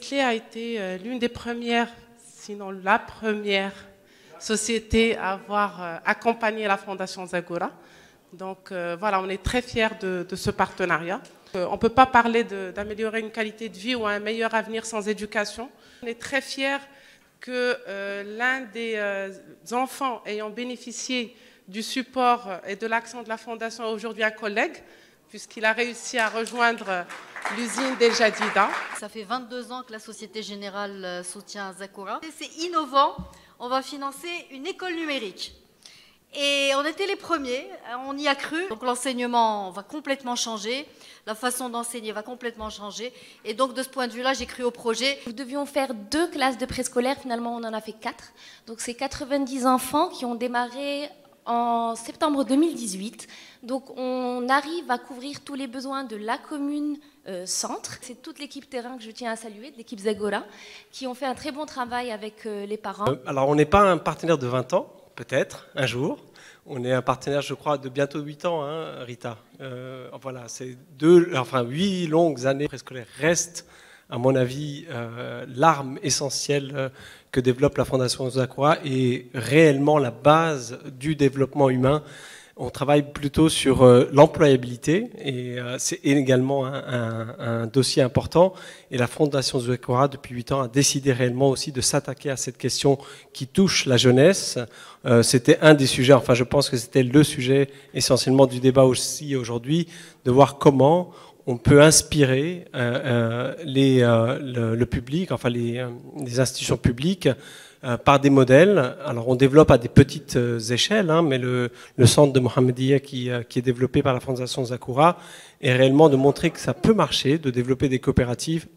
Nestlé a été l'une des premières, sinon la première société à avoir accompagné la Fondation Zagora. Donc voilà, on est très fiers de ce partenariat. On ne peut pas parler d'améliorer une qualité de vie ou un meilleur avenir sans éducation. On est très fiers que l'un des enfants ayant bénéficié du support et de l'action de la Fondation est aujourd'hui un collègue, puisqu'il a réussi à rejoindre l'usine d'El Jadida. Ça fait 22 ans que la Société Générale soutient Zagora. C'est innovant, on va financer une école numérique. Et on était les premiers, on y a cru. Donc l'enseignement va complètement changer, la façon d'enseigner va complètement changer. Et donc de ce point de vue-là, j'ai cru au projet. Nous devions faire 2 classes de préscolaire, finalement on en a fait 4. Donc c'est 90 enfants qui ont démarré en septembre 2018. Donc on arrive à couvrir tous les besoins de la commune centre. C'est toute l'équipe terrain que je tiens à saluer, l'équipe Zagora, qui ont fait un très bon travail avec les parents. Alors on n'est pas un partenaire de 20 ans. Peut-être, un jour. On est un partenaire, je crois, de bientôt 8 ans, hein, Rita. Voilà, c'est 8 longues années préscolaires restent, à mon avis, l'arme essentielle que développe la Fondation Zagora et réellement la base du développement humain. On travaille plutôt sur l'employabilité et c'est également un dossier important. Et la Fondation Zagora, depuis 8 ans, a décidé réellement aussi de s'attaquer à cette question qui touche la jeunesse. C'était un des sujets, enfin je pense que c'était le sujet essentiellement du débat aussi aujourd'hui, de voir comment on peut inspirer le public, enfin les institutions publiques, par des modèles. Alors on développe à des petites échelles, hein, mais le centre de Mohammedia qui est développé par la Fondation Zagora est réellement de montrer que ça peut marcher, de développer des coopératives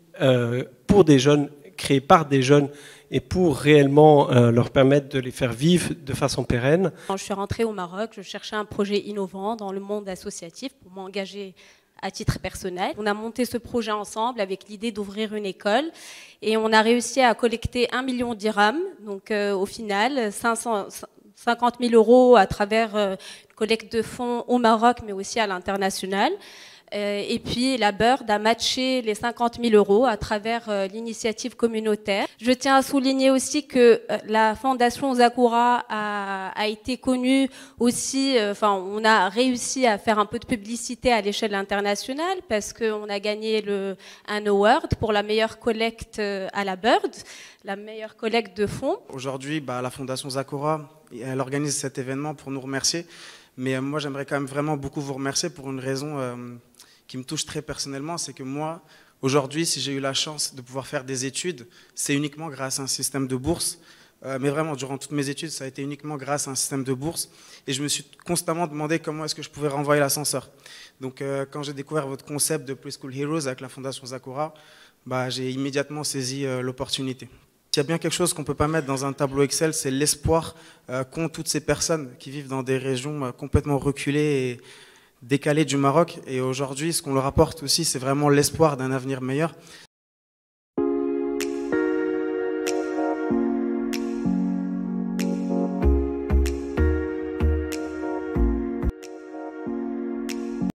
pour des jeunes, créées par des jeunes et pour réellement leur permettre de les faire vivre de façon pérenne. Quand je suis rentrée au Maroc, je cherchais un projet innovant dans le monde associatif pour m'engager à titre personnel. On a monté ce projet ensemble avec l'idée d'ouvrir une école et on a réussi à collecter 1 million de dirhams. Donc au final, 550 000 euros à travers une collecte de fonds au Maroc mais aussi à l'international. Et puis la Bird a matché les 50 000 euros à travers l'initiative communautaire. Je tiens à souligner aussi que la Fondation Zagora a été connue aussi, on a réussi à faire un peu de publicité à l'échelle internationale parce qu'on a gagné un award pour la meilleure collecte à la Bird, la meilleure collecte de fonds. Aujourd'hui, la Fondation Zagora, elle organise cet événement pour nous remercier. Mais moi, j'aimerais quand même vraiment beaucoup vous remercier pour une raison qui me touche très personnellement, c'est que moi, aujourd'hui, si j'ai eu la chance de pouvoir faire des études, c'est uniquement grâce à un système de bourse. Mais vraiment, durant toutes mes études, ça a été uniquement grâce à un système de bourse. Et je me suis constamment demandé comment est-ce que je pouvais renvoyer l'ascenseur. Donc, quand j'ai découvert votre concept de Preschool Heroes avec la Fondation Zagora, j'ai immédiatement saisi l'opportunité. S'il y a bien quelque chose qu'on ne peut pas mettre dans un tableau Excel, c'est l'espoir qu'ont toutes ces personnes qui vivent dans des régions complètement reculées et décalées du Maroc. Et aujourd'hui, ce qu'on leur apporte aussi, c'est vraiment l'espoir d'un avenir meilleur.